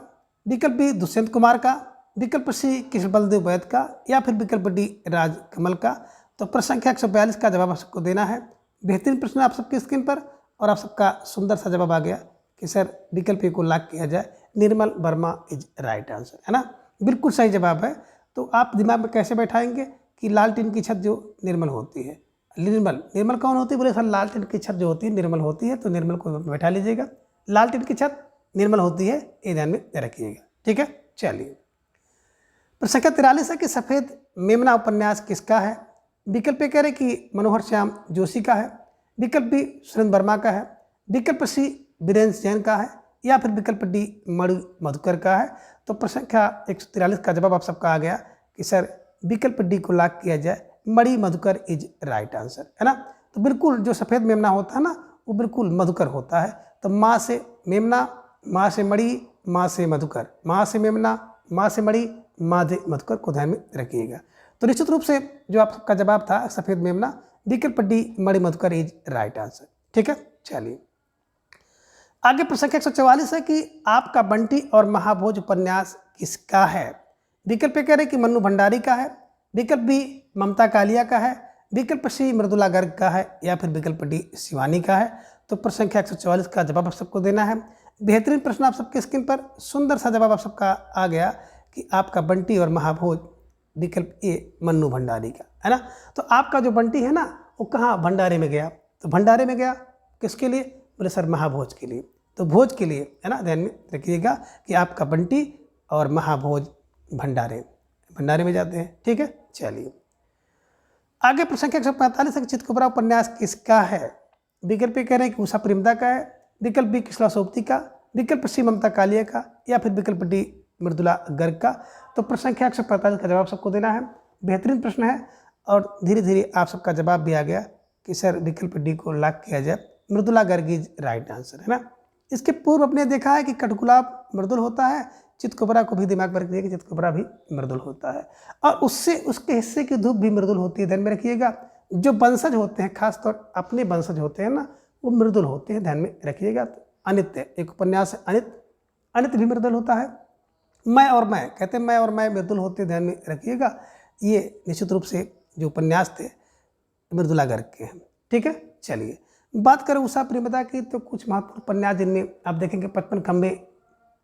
विकल्प बी दुष्यंत कुमार का, विकल्प सी कृष्ण बलदेव वैद का, या फिर विकल्प डी राजकमल का। तो प्रश्न संख्या 142 का जवाब आप सबको देना है। बेहतरीन प्रश्न आप सबकी स्क्रीन पर, और आप सबका सुंदर सा जवाब आ गया कि सर विकल्प ए को लॉक किया जाए, Nirmal Verma is right answer, है ना। बिल्कुल सही जवाब है। तो आप दिमाग में कैसे बैठाएंगे कि लालटेन की छत जो निर्मल होती है, निर्मल कौन होती है, बोले सर लालटेन की छत जो होती है निर्मल होती है, तो निर्मल को बैठा लीजिएगा। लालटेन की छत निर्मल होती है, ये ध्यान में रखिएगा, ठीक है। चलिए प्रश्न संख्या 43 है कि सफ़ेद मेमना उपन्यास किसका है। विकल्प कह रहे कि मनोहर श्याम जोशी का है, विकल्प बी सुरेंद्र वर्मा का है, विकल्प सी बीरेंद्र जैन का है, या फिर विकल्प डी मणि मधुकर का है। तो प्रश्न संख्या 143 का जवाब आप सबका आ गया कि सर विकल्प डी को लॉक किया जाए, मणि मधुकर इज राइट आंसर, है ना। तो बिल्कुल जो सफ़ेद मेमना होता है ना वो बिल्कुल मधुकर होता है। तो माँ से मेमना, माँ से मणि, माँ से मधुकर, माँ से मेमना, माँ से मणि, माँ से मधुकर को ध्यान में रखिएगा। तो निश्चित रूप से जो आप सबका जवाब था सफ़ेद मेमना, विकल्प D Mani Madhukar is right answer, ठीक है। चलिए आगे प्रश्न संख्या 144 है कि आपका बंटी और महाभोज उपन्यास किसका है। विकल्प कह रहे कि मन्नू भंडारी का है, विकल्प बी ममता कालिया का है, विकल्प सी मृदुला गर्ग का है, या फिर विकल्प डी शिवानी का है। तो प्रश्न संख्या 144 का जवाब आप सबको देना है। बेहतरीन प्रश्न आप सबके स्क्रीन पर, सुंदर सा जवाब आप सबका आ गया कि आपका बंटी और महाभोज, विकल्प ए मन्नू भंडारी का, है ना। तो आपका जो बंटी है ना वो कहाँ, भंडारे में गया। तो भंडारे में गया किसके लिए, बोले सर महाभोज के लिए। तो भोज के लिए, है ना, ध्यान में रखिएगा कि आपका बंटी और महाभोज भंडारे में जाते हैं, ठीक है। चलिए आगे प्रश्न संख्या 145 है चितकुबरा उपन्यास किसका है। विकल्प कह रहे हैं कि उषा प्रेमदा का है, विकल्प बी कृष्णा सोबती का, विकल्प सी ममता कालिया का, या फिर विकल्प डी मृदुला गर्ग का। तो प्रश्न संख्या 145 का जवाब सबको देना है। बेहतरीन प्रश्न है और धीरे धीरे आप सबका जवाब भी आ गया कि सर विकल्प डी को लॉक किया जाए, Mridula Garg is right answer, है ना। इसके पूर्व अपने देखा है कि कठगुलाब मृदुल होता है, चितकोबरा को भी दिमाग में रखिए कि चितकोबरा भी मृदुल होता है, और उससे उसके हिस्से की धूप भी मृदुल होती है, ध्यान में रखिएगा। जो वंशज होते हैं, खासतौर अपने वंशज होते हैं ना, वो मृदुल होते हैं, ध्यान में रखिएगा। अनित्य, एक उपन्यास है अनित्य, अनित्य भी मृदुल होता है। मैं और मैं, कहते हैं मैं और मैं मृदुल होते हैं, ध्यान में रखिएगा। ये निश्चित रूप से जो उपन्यास थे मृदुला गर्ग के हैं, ठीक है। चलिए बात करें उषा प्रेमदा की, तो कुछ महत्वपूर्ण उपन्यास जिनमें आप देखेंगे 55 खंबे,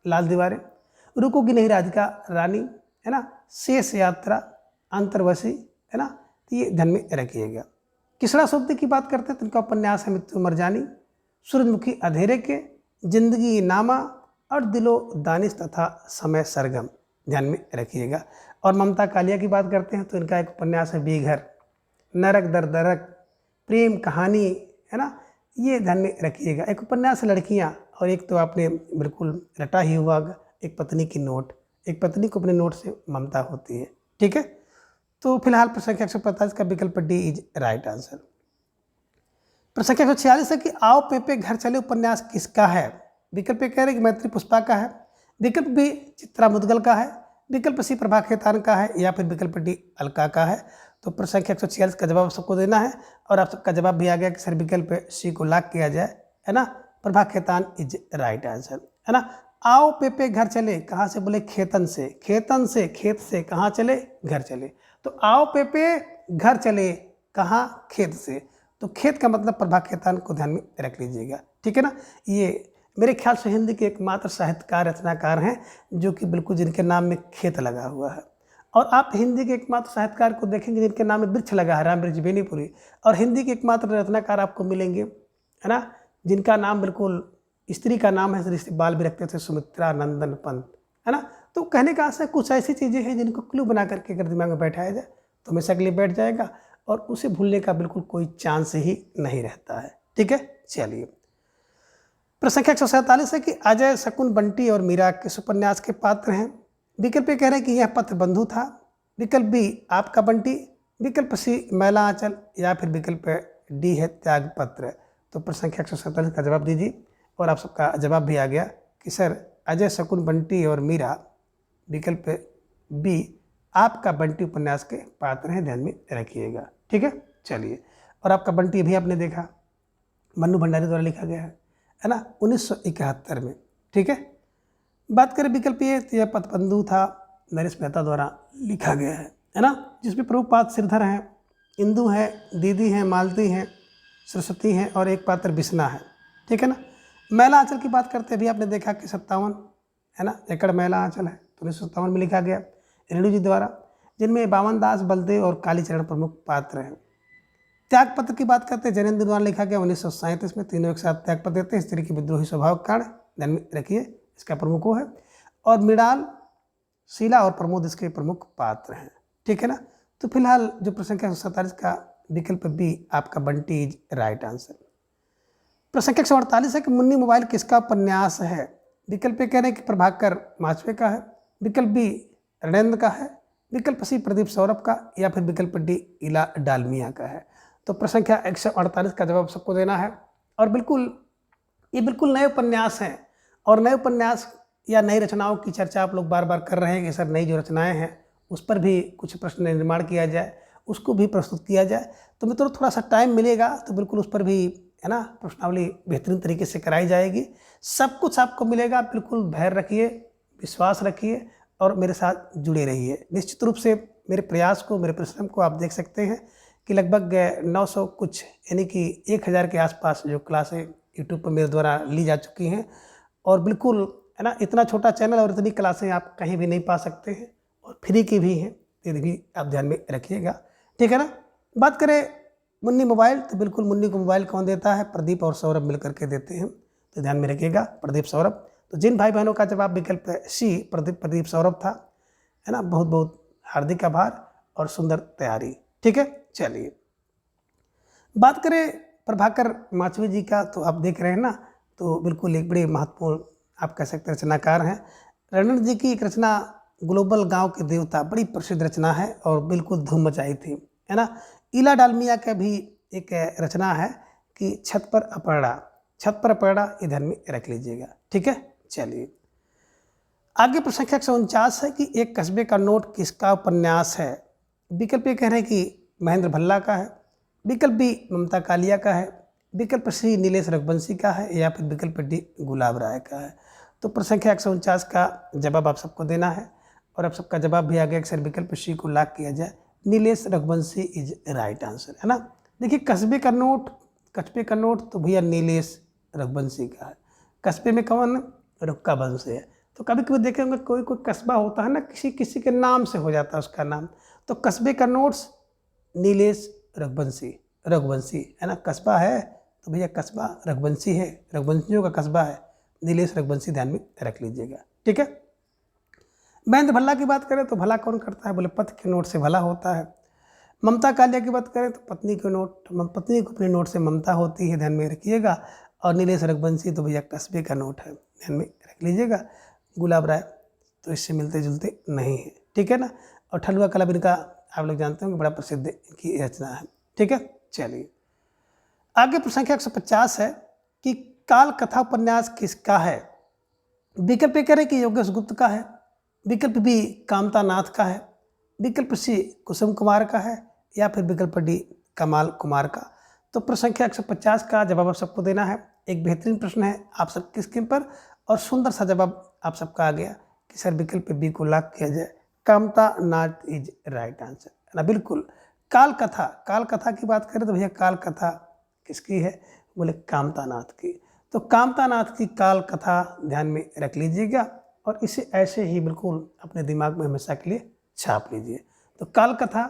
लाल दीवारें, रुकोगी नहीं राधिका रानी, है ना, शेष यात्रा, अंतर्वशी, है ना, तो ये ध्यान में रखिएगा। किसरा सोबती की बात करते हैं तो इनका उपन्यास है मृत्यु मरजानी, सूरजमुखी अंधेरे के, जिंदगी नामा और दिलो दानिश तथा समय सरगम, ध्यान में रखिएगा। और ममता कालिया की बात करते हैं तो इनका एक उपन्यास है बेघर, नरक दर दरक, प्रेम कहानी, है ना, ये ध्यान में रखिएगा। एक उपन्यास लड़कियां, और एक तो आपने बिल्कुल रटा ही हुआ, एक पत्नी की नोट, एक पत्नी को अपने नोट से ममता होती है, ठीक है। तो फिलहाल प्रश्न संख्या 145 का विकल्प डी इज राइट आंसर। प्रश्न संख्या 146 है कि आओ पेपे घर चले उपन्यास किसका है। विकल्प ए कह रहे कि मैत्री पुष्पा का है, विकल्प बी चित्रा मुदगल का है, विकल्प सी प्रभा खेतान का है, या फिर विकल्प डी अलका का है। तो प्रश्न संख्या 146 का जवाब सबको देना है, और आप सबका जवाब भी आ गया कि सर विकल्प सी को लॉक किया जाए, है ना, Prabha Khetan is right answer, है ना। आओ पेपे घर चले कहाँ से, बोले खेतन से, खेतन से, खेत से, कहाँ चले, घर चले। तो आओ पेपे घर चले कहाँ, खेत से, तो खेत का मतलब प्रभा खेतान को ध्यान में रख लीजिएगा, ठीक है ना। ये मेरे ख्याल से हिंदी के एकमात्र साहित्यकार रचनाकार हैं जो कि बिल्कुल जिनके नाम में खेत लगा हुआ है। और आप हिंदी के एकमात्र साहित्यकार को देखेंगे जिनके नाम में वृक्ष लगा है, राम वृक्ष बेनीपुरी। और हिंदी के एकमात्र रचनाकार आपको मिलेंगे, है ना, जिनका नाम बिल्कुल स्त्री का नाम है, जिसे बाल भी रखते थे, सुमित्रा नंदन पंत, है ना। तो कहने का आशा कुछ ऐसी चीज़ें हैं जिनको क्लू बना करके अगर दिमाग में बैठाया जाए तो हमेशा के लिए बैठ जाएगा, और उसे भूलने का बिल्कुल कोई चांस ही नहीं रहता है, ठीक है। चलिए प्रश्न संख्या 147 है कि अजय शकुन बंटी और मीरा किस उपन्यास के पात्र हैं। विकल्प ए कह रहे हैं कि यह पत्र बंधु था, विकल्प बी आपका बंटी, विकल्प सी मैला आंचल, या फिर विकल्प डी है त्याग पत्र। तो प्रश्न संख्या 147 का जवाब दीजिए, और आप सबका जवाब भी आ गया कि सर अजय शकुन बंटी और मीरा विकल्प बी आपका बंटी उपन्यास के पात्र हैं, ध्यान में रखिएगा, ठीक है। चलिए, और आपका बंटी भी आपने देखा मन्नू भंडारी द्वारा लिखा गया है ना, 1971 में, ठीक है। बात करें विकल्प ये तो यह पथबंधु था, नरेश मेहता द्वारा लिखा गया है ना, जिसमें प्रमुख पात्र श्रीधर हैं, इंदु हैं, दीदी हैं, मालती हैं, सरस्वती हैं, और एक पात्र बिस्ना है, ठीक है ना। मैला आंचल की बात करते अभी आपने देखा कि 57, है ना, एकड़ मैला आंचल है, तो 1957 में लिखा गया रेणु जी द्वारा, जिनमें बावन दास, बलदेव और कालीचरण प्रमुख पात्र हैं। त्याग पत्र की बात करते हैं जैनेन्द्र द्वारा लिखा गया 1937 में, तीनों एक साथ त्याग पत्र देते हैं, स्त्री की विद्रोही स्वभाव के कारण, ध्यान में रखिए, इसका प्रमुख वो है। और मृणाल, शीला और प्रमोद इसके प्रमुख पात्र हैं, ठीक है ना। तो फिलहाल जो प्रश्न संख्या 147 का विकल्प बी आपका बंटी इज राइट आंसर। प्रश्न संख्या 148 है कि मुन्नी मोबाइल किसका उपन्यास है। विकल्प ए कह रहे हैं कि प्रभाकर माचवे का है, विकल्प बी रणेंद्र का है, विकल्प सी प्रदीप सौरभ का, या फिर विकल्प डी इला डालमिया का है। तो प्रश्न संख्या 148 का जवाब सबको देना है, और ये बिल्कुल नए उपन्यास हैं, और नए उपन्यास या नई रचनाओं की चर्चा आप लोग बार बार कर रहे हैं कि सर नई जो रचनाएं हैं उस पर भी कुछ प्रश्न निर्माण किया जाए, उसको भी प्रस्तुत किया जाए। तो मित्रों थोड़ा सा टाइम मिलेगा तो बिल्कुल उस पर भी, है ना, प्रश्नावली बेहतरीन तरीके से कराई जाएगी, सब कुछ आपको मिलेगा। बिल्कुल धैर्य रखिए, विश्वास रखिए, और मेरे साथ जुड़े रहिए। निश्चित रूप से मेरे प्रयास को, मेरे परिश्रम को आप देख सकते हैं कि लगभग 900 कुछ, यानी कि 1000 के आसपास जो क्लासें यूट्यूब पर मेरे द्वारा ली जा चुकी हैं, और बिल्कुल, है ना, इतना छोटा चैनल और इतनी क्लासें आप कहीं भी नहीं पा सकते हैं, और फ्री की भी हैं, ये भी आप ध्यान में रखिएगा, ठीक है ना। बात करें मुन्नी मोबाइल, तो बिल्कुल मुन्नी को मोबाइल कौन देता है, प्रदीप और सौरभ मिल करके देते हैं, तो ध्यान में रखिएगा, प्रदीप सौरभ। तो जिन भाई बहनों का जवाब विकल्प सी प्रदीप सौरभ था, है ना, बहुत बहुत हार्दिक आभार और सुंदर तैयारी, ठीक है। चलिए बात करें प्रभाकर माचवे जी का, तो आप देख रहे हैं ना, तो बिल्कुल एक बड़े महत्वपूर्ण आप कह सकते हैं रचनाकार हैं। रणेंद्र जी की एक रचना ग्लोबल गांव के देवता बड़ी प्रसिद्ध रचना है और बिल्कुल धूम मचाई थी, है ना। इला डालमिया का भी एक रचना है कि छत पर अपड़ा, छत पर अपड़ा ये ध्यान में रख लीजिएगा। ठीक है, चलिए आगे प्रश्न संख्या 149 है कि एक कस्बे का नोट किसका उपन्यास है। विकल्प ये कह रहे हैं कि महेंद्र भल्ला का है, विकल्प बी ममता कालिया का है, विकल्प सी नीलेश रघुवंशी का है, या फिर विकल्प डी गुलाब राय का है। तो प्रश्न संख्या 149 का जवाब आप सबको देना है और आप सबका जवाब भी आ गया। अक्सर विकल्प सी को लॉक किया जाए, Nilesh Raghuvanshi is right answer, है ना। देखिए कस्बे का नोट तो भैया नीलेश रघुवंशी का है। कस्बे में कौन, रुक्का वंश है। तो कभी कभी देखे होंगे कोई कस्बा होता है ना, किसी के नाम से हो जाता है उसका नाम। तो कस्बे का नोट्स नीलेश रघुवंशी है ना। कस्बा है तो भैया कस्बा रघुवंशी है, रघुवंशियों का कस्बा है नीलेश रघुवंशी, ध्यान में रख लीजिएगा। ठीक है, महेंद्र भल्ला की बात करें तो भला कौन करता है, बोले पति के नोट से भला होता है। ममता कालिया की बात करें तो पत्नी को अपने नोट से ममता होती है, ध्यान में रखिएगा। और नीलेश रघुवंशी तो भैया कस्बे का नोट है, ध्यान में रख लीजिएगा। गुलाब राय तो इससे मिलते जुलते नहीं है। ठीक है ना। और ठलुआ कलाम इनका आप लोग जानते होंगे, बड़ा प्रसिद्ध इनकी रचना है। ठीक है, चलिए आगे प्रश्न संख्या 150 है कि काल कथा उपन्यास किसका है। विकल्प ए करें कि योगेश गुप्त का है, विकल्प बी कामता नाथ का है, विकल्प सी कुसुम कुमार का है, या फिर विकल्प डी कमाल कुमार का। तो प्रश्न संख्या 150 का जवाब आप सबको देना है। एक बेहतरीन प्रश्न है आप सबकी स्क्रीन पर और सुंदर सा जवाब आप सबका आ गया कि सर विकल्प बी को लॉक किया जाए, कामता नाथ इज राइट आंसर, है ना। बिल्कुल काल कथा की बात करें तो भैया काल कथा किसकी है, बोले कामता नाथ की। तो कामता नाथ की काल कथा ध्यान में रख लीजिएगा और इसे ऐसे ही बिल्कुल अपने दिमाग में हमेशा के लिए छाप लीजिए। तो काल कथा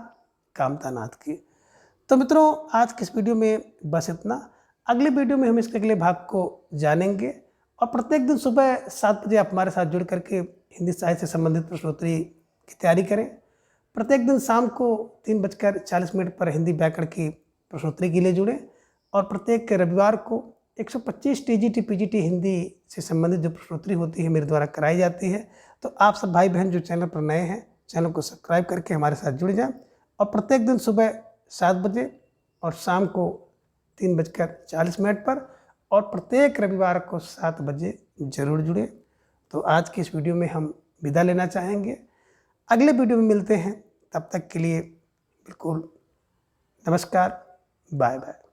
कामता नाथ की। तो मित्रों आज के इस वीडियो में बस इतना। अगले वीडियो में हम इसके अगले भाग को जानेंगे और प्रत्येक दिन सुबह 7 बजे आप हमारे साथ जुड़ करके हिंदी साहित्य से संबंधित प्रश्नोत्तरी की तैयारी करें। प्रत्येक दिन शाम को 3:40 पर हिंदी व्याकरण की प्रश्नोत्तरी के लिए जुड़ें और प्रत्येक रविवार को 125 टीजीटी पीजीटी हिंदी से संबंधित जो प्रश्नोत्तरी होती है मेरे द्वारा कराई जाती है। तो आप सब भाई बहन जो चैनल पर नए हैं, चैनल को सब्सक्राइब करके हमारे साथ जुड़ जाएं और प्रत्येक दिन सुबह 7 बजे और शाम को 3:40 पर और प्रत्येक रविवार को 7 बजे जरूर जुड़े। तो आज की इस वीडियो में हम विदा लेना चाहेंगे। अगले वीडियो में मिलते हैं, तब तक के लिए बिल्कुल नमस्कार, बाय बाय।